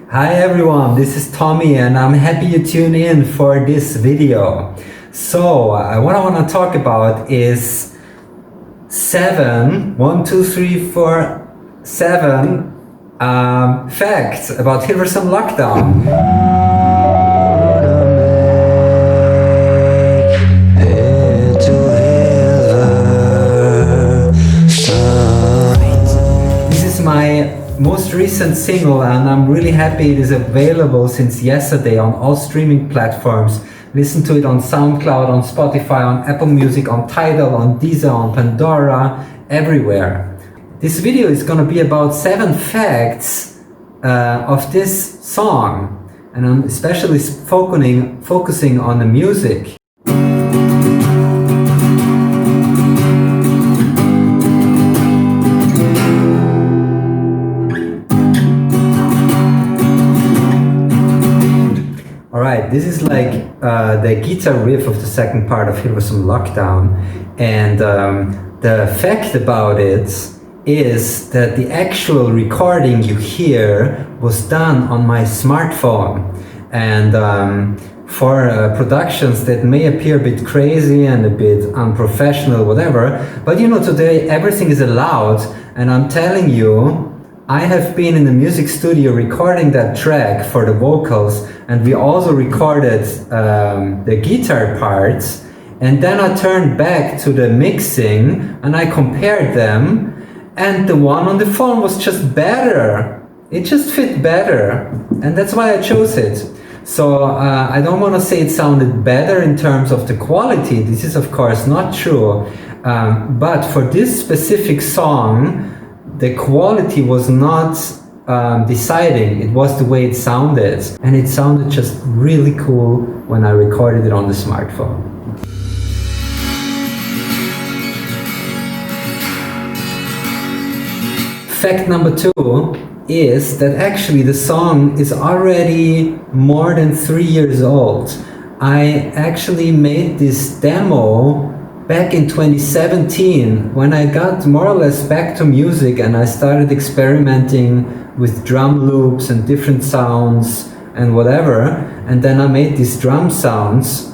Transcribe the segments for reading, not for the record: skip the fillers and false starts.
Hi everyone, this is Tommy and I'm happy you tune in for this video. So, what I want to talk about is 7 facts about Hilversum Lockdown. This is my most recent single and I'm really happy it is available since yesterday on all streaming platforms. Listen to it on SoundCloud, on Spotify, on Apple Music, on Tidal, on Deezer, on Pandora, everywhere. This video is gonna be about 7 facts of this song, and I'm especially focusing on the music. Alright, this is like the guitar riff of the second part of Hilversum Lockdown, and the fact about it is that the actual recording you hear was done on my smartphone, and for productions that may appear a bit crazy and a bit unprofessional, whatever, but you know, today everything is allowed, and I'm telling you, I have been in the music studio recording that track for the vocals, and we also recorded the guitar parts, and then I turned back to the mixing and I compared them, and the one on the phone was just better. It just fit better, and that's why I chose it. So I don't want to say it sounded better in terms of the quality. This is of course not true, but for this specific song, the quality was not deciding, it was the way it sounded, and it sounded just really cool when I recorded it on the smartphone. Fact number 2 is that actually the song is already more than 3 years old. I actually made this demo back in 2017, when I got more or less back to music and I started experimenting with drum loops and different sounds and whatever, and then I made these drum sounds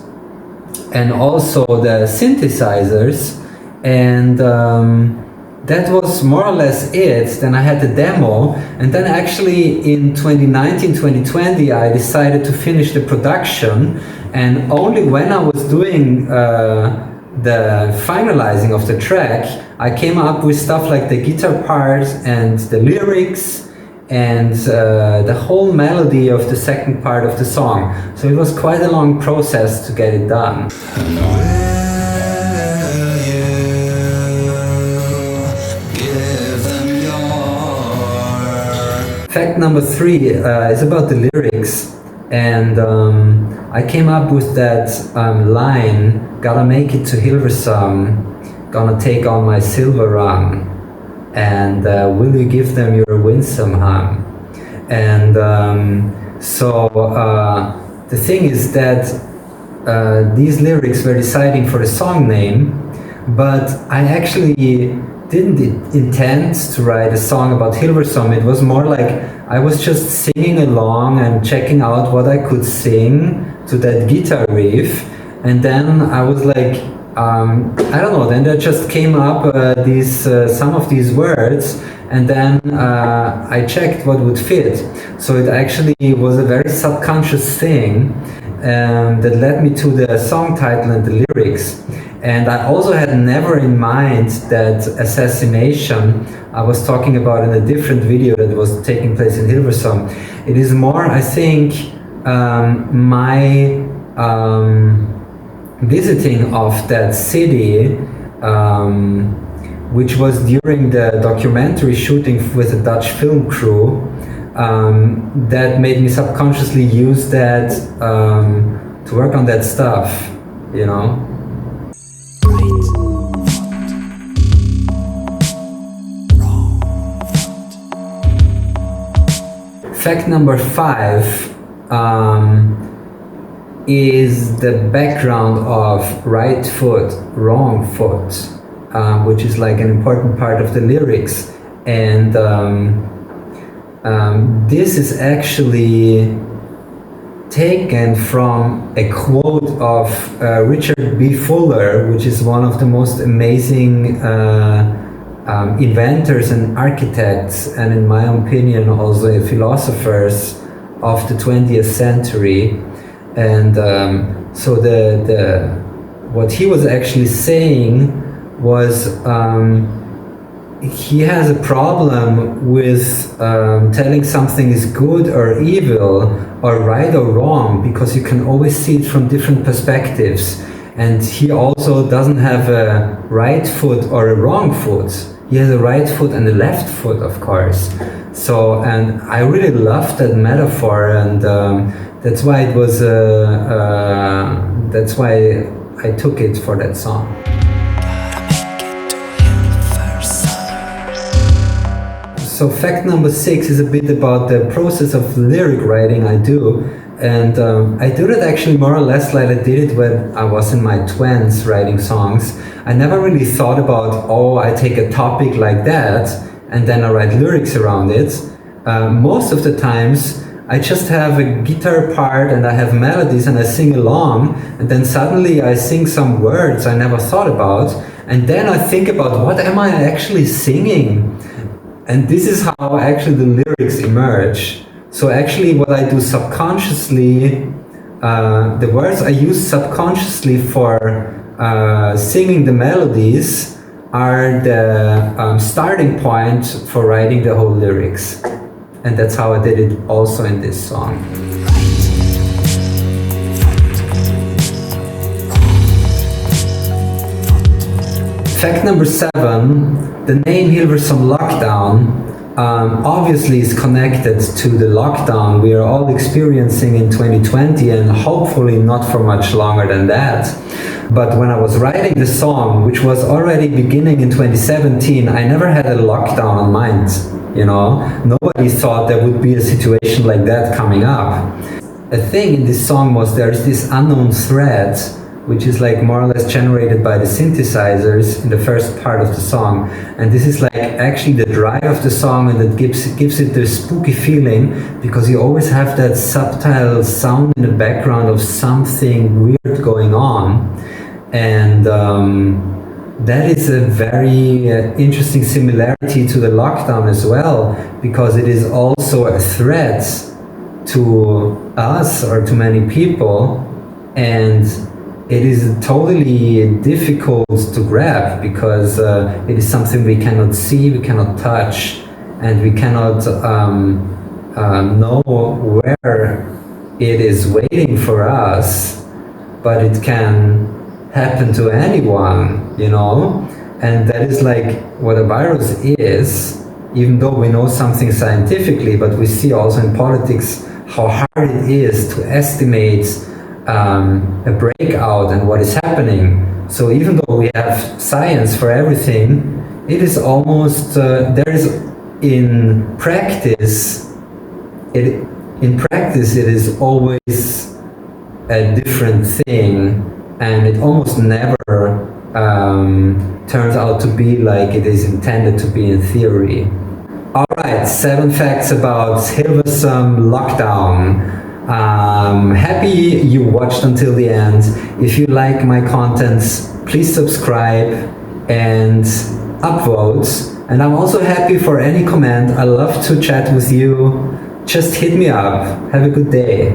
and also the synthesizers, and that was more or less it. Then I had the demo, and then actually in 2019-2020 I decided to finish the production, and only when I was doing the finalizing of the track, I came up with stuff like the guitar part and the lyrics and the whole melody of the second part of the song. So it was quite a long process to get it done. Fact number 3 is about the lyrics, and I came up with that line, gotta make it to Hilversum, gonna take on my silver rung, and will you give them your winsome hum? And so the thing is that these lyrics were deciding for the song name, but I actually didn't intend to write a song about Hilversum. It was more like I was just singing along and checking out what I could sing to that guitar riff, and then I was like, I don't know, then there just came up some of these words, and then I checked what would fit. So it actually was a very subconscious thing that led me to the song title and the lyrics. And I also had never in mind that assassination I was talking about in a different video that was taking place in Hilversum. It is more, I think, my visiting of that city, which was during the documentary shooting with a Dutch film crew, that made me subconsciously use that to work on that stuff, you know. Fact number 5 is the background of right foot, wrong foot, which is like an important part of the lyrics. And this is actually taken from a quote of Richard B. Fuller, which is one of the most amazing inventors and architects, and in my opinion also philosophers of the 20th century. And so what he was actually saying was he has a problem with telling something is good or evil or right or wrong, because you can always see it from different perspectives. And he also doesn't have a right foot or a wrong foot. He has a right foot and a left foot, of course. So, and I really loved that metaphor, and that's why it was. That's why I took it for that song. So fact number 6 is a bit about the process of lyric writing I do. And I do that actually more or less like I did it when I was in my 20s writing songs. I never really thought about, oh, I take a topic like that and then I write lyrics around it. Most of the times I just have a guitar part and I have melodies and I sing along, and then suddenly I sing some words I never thought about, and then I think about what am I actually singing? And this is how actually the lyrics emerge. So actually what I do subconsciously, the words I use subconsciously for singing the melodies are the starting point for writing the whole lyrics. And that's how I did it also in this song. Fact number 7, the name Hilversum Lockdown obviously is connected to the lockdown we are all experiencing in 2020, and hopefully not for much longer than that. But when I was writing the song, which was already beginning in 2017, I never had a lockdown on mind, you know. Nobody thought there would be a situation like that coming up. A thing in this song was there's this unknown thread, which is like more or less generated by the synthesizers in the first part of the song. And this is like actually the drive of the song, and it gives it the spooky feeling, because you always have that subtle sound in the background of something weird going on. And that is a very interesting similarity to the lockdown as well, because it is also a threat to us or to many people, and it is totally difficult to grab, because it is something we cannot see, we cannot touch, and we cannot know where it is waiting for us, but it can happen to anyone, you know. And that is like what a virus is, even though we know something scientifically, but we see also in politics how hard it is to estimate a breakout and what is happening. So even though we have science for everything, it is almost there is in practice it is always a different thing, and it almost never turns out to be like it is intended to be in theory. Alright, 7 facts about Hilversum Lockdown. Happy you watched until the end. If you like my contents, please subscribe and upvote. And I'm also happy for any comment. I love to chat with you. Just hit me up. Have a good day.